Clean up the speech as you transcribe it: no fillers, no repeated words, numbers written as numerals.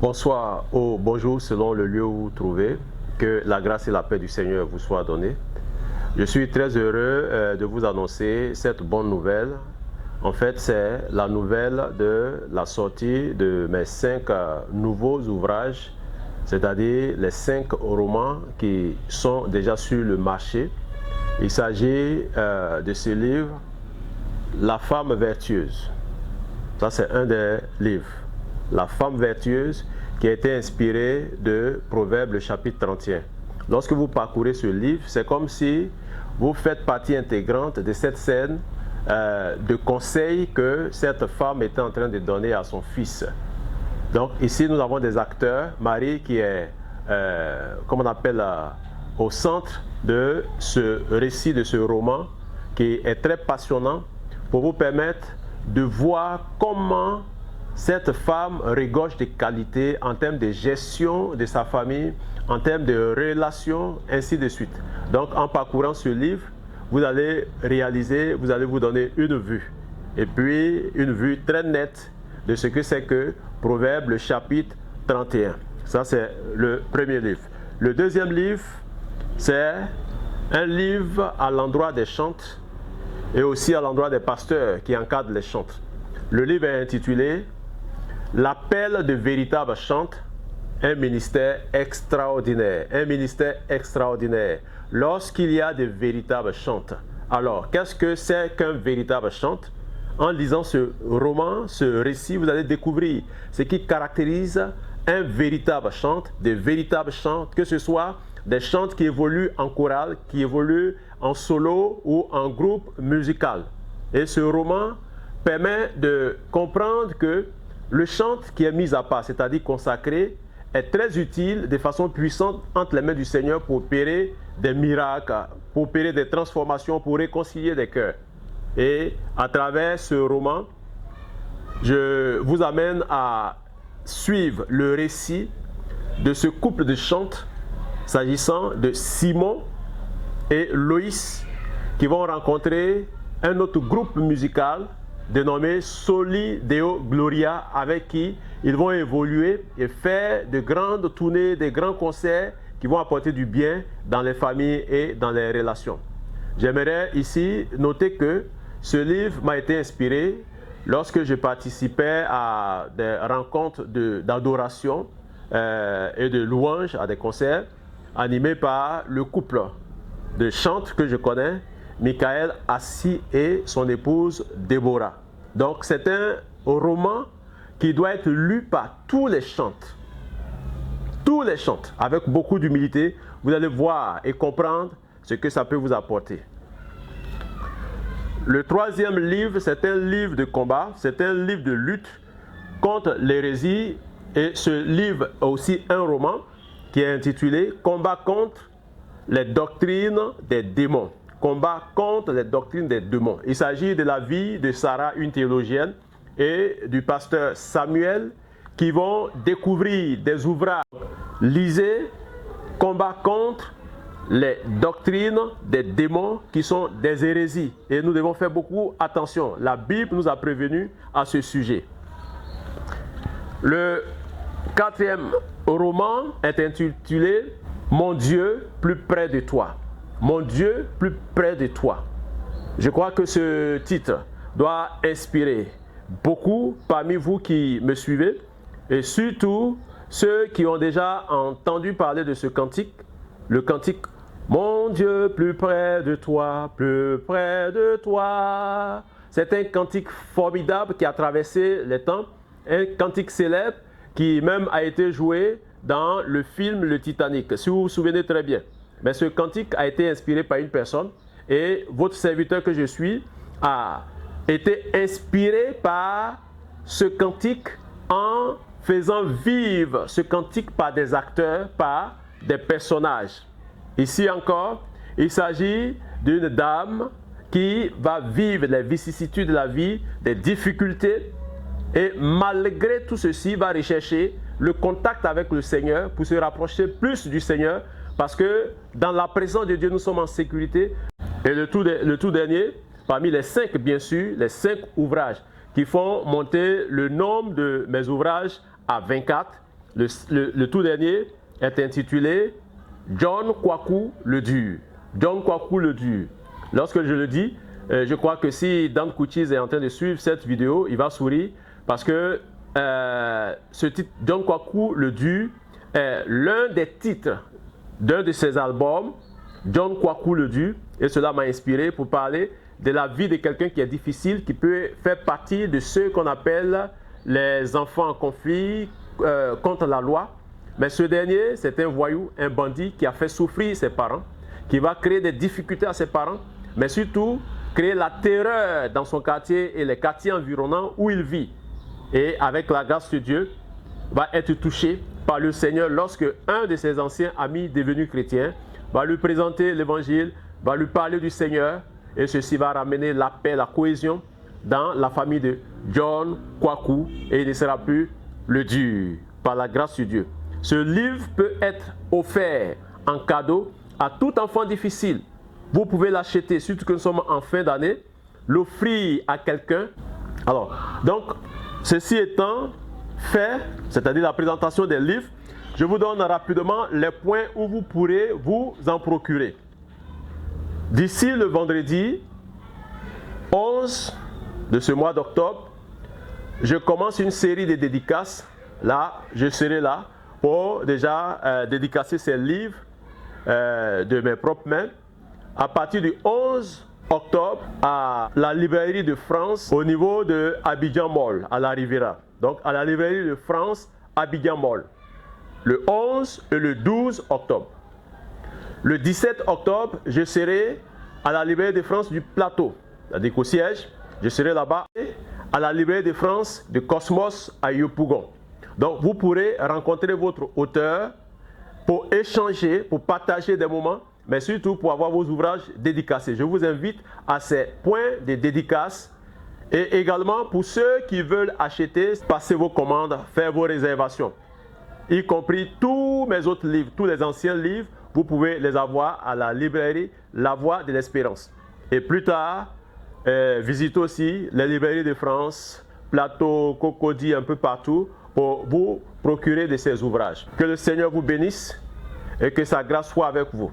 Bonsoir ou bonjour selon le lieu où vous vous trouvez. Que la grâce et la paix du Seigneur vous soient données. Je suis très heureux de vous annoncer cette bonne nouvelle. En fait, c'est la nouvelle de la sortie de mes 5 nouveaux ouvrages, c'est-à-dire les 5 romans qui sont déjà sur le marché. Il s'agit de ce livre, La femme vertueuse. Ça, c'est un des livres. La femme vertueuse, qui a été inspiré de Proverbes, le chapitre 31. Lorsque vous parcourez ce livre, c'est comme si vous faites partie intégrante de cette scène de conseils que cette femme était en train de donner à son fils. Donc ici, nous avons des acteurs. Marie qui est, comme on appelle, au centre de ce récit, de ce roman, qui est très passionnant pour vous permettre de voir comment cette femme regorge de qualités en termes de gestion de sa famille, en termes de relations, ainsi de suite. Donc, en parcourant ce livre, vous allez réaliser, vous allez vous donner une vue. Et puis, une vue très nette de ce que c'est que Proverbes, le chapitre 31. Ça, c'est le premier livre. Le deuxième livre, c'est un livre à l'endroit des chantres et aussi à l'endroit des pasteurs qui encadrent les chantres. Le livre est intitulé L'appel de véritables chantres, un ministère extraordinaire. Un ministère extraordinaire. Lorsqu'il y a de véritables chantres. Alors, qu'est-ce que c'est qu'un véritable chantre? En lisant ce roman, ce récit, vous allez découvrir ce qui caractérise un véritable chantre, des véritables chantres, que ce soit des chantres qui évoluent en chorale, qui évoluent en solo ou en groupe musical. Et ce roman permet de comprendre que le chantre qui est mis à part, c'est-à-dire consacré, est très utile de façon puissante entre les mains du Seigneur pour opérer des miracles, pour opérer des transformations, pour réconcilier des cœurs. Et à travers ce roman, je vous amène à suivre le récit de ce couple de chantres, s'agissant de Simon et Loïs, qui vont rencontrer un autre groupe musical dénommé Soli Deo Gloria, avec qui ils vont évoluer et faire de grandes tournées, de grands concerts qui vont apporter du bien dans les familles et dans les relations. J'aimerais ici noter que ce livre m'a été inspiré lorsque je participais à des rencontres d'adoration et de louanges, à des concerts animés par le couple de chantres que je connais, Michael Assis et son épouse Déborah. Donc c'est un roman qui doit être lu par tous les chantres. Tous les chantres, avec beaucoup d'humilité, vous allez voir et comprendre ce que ça peut vous apporter. Le troisième livre, c'est un livre de combat, c'est un livre de lutte contre l'hérésie. Et ce livre a aussi un roman qui est intitulé « Combat contre les doctrines des démons ». Combat contre les doctrines des démons. Il s'agit de la vie de Sarah, une théologienne, et du pasteur Samuel, qui vont découvrir des ouvrages. Lisez « Combat contre les doctrines des démons » qui sont des hérésies. Et nous devons faire beaucoup attention. La Bible nous a prévenus à ce sujet. Le quatrième roman est intitulé « Mon Dieu, plus près de toi ». Mon Dieu, plus près de toi. Je crois que ce titre doit inspirer beaucoup parmi vous qui me suivez et surtout ceux qui ont déjà entendu parler de ce cantique, le cantique « Mon Dieu, plus près de toi, plus près de toi ». C'est un cantique formidable qui a traversé les temps, un cantique célèbre qui même a été joué dans le film Le Titanic, si vous vous souvenez très bien. Mais ce cantique a été inspiré par une personne et votre serviteur que je suis a été inspiré par ce cantique en faisant vivre ce cantique par des acteurs, par des personnages. Ici encore, il s'agit d'une dame qui va vivre les vicissitudes de la vie, des difficultés et malgré tout ceci va rechercher le contact avec le Seigneur pour se rapprocher plus du Seigneur. Parce que dans la présence de Dieu, nous sommes en sécurité. Et le tout dernier, parmi les 5, bien sûr, les 5 ouvrages qui font monter le nombre de mes ouvrages à 24. Le tout dernier est intitulé John Kwaku le Dur. John Kwaku le Dur. Lorsque je le dis, je crois que si Dan Kouchiz est en train de suivre cette vidéo, il va sourire parce que ce titre, John Kwaku le Dur, est l'un des titres d'un de ses albums, John Kwaku le Dur, et cela m'a inspiré pour parler de la vie de quelqu'un qui est difficile, qui peut faire partie de ceux qu'on appelle les enfants en conflit contre la loi. Mais ce dernier, c'est un voyou, un bandit qui a fait souffrir ses parents, qui va créer des difficultés à ses parents, mais surtout créer la terreur dans son quartier et les quartiers environnants où il vit. Et avec la grâce de Dieu, va être touché par le Seigneur lorsque un de ses anciens amis devenus chrétiens va lui présenter l'évangile, va lui parler du Seigneur, et ceci va ramener la paix, la cohésion dans la famille de John Kwaku, et il ne sera plus le dur par la grâce de Dieu. Ce livre peut être offert en cadeau à tout enfant difficile. Vous pouvez l'acheter, surtout que nous sommes en fin d'année, l'offrir à quelqu'un. Alors, donc, ceci étant fait, c'est-à-dire la présentation des livres, je vous donne rapidement les points où vous pourrez vous en procurer. D'ici le vendredi 11 de ce mois d'octobre, je commence une série de dédicaces. Là, je serai là pour déjà dédicacer ces livres de mes propres mains. À partir du 11 octobre, à la librairie de France, au niveau de Abidjan Mall, à la Riviera. Donc, à la librairie de France, Abidjan Mall. Le 11 et le 12 octobre. Le 17 octobre, je serai à la librairie de France du Plateau, c'est-à-dire qu'au siège, je serai là-bas, à la librairie de France de Cosmos à Yopougon. Donc, vous pourrez rencontrer votre auteur pour échanger, pour partager des moments, mais surtout pour avoir vos ouvrages dédicacés. Je vous invite à ces points de dédicace et également pour ceux qui veulent acheter, passez vos commandes, faire vos réservations, y compris tous mes autres livres, tous les anciens livres, vous pouvez les avoir à la librairie La Voix de l'Espérance. Et plus tard, visitez aussi les librairies de France, Plateau, Cocody, un peu partout, pour vous procurer de ces ouvrages. Que le Seigneur vous bénisse et que sa grâce soit avec vous.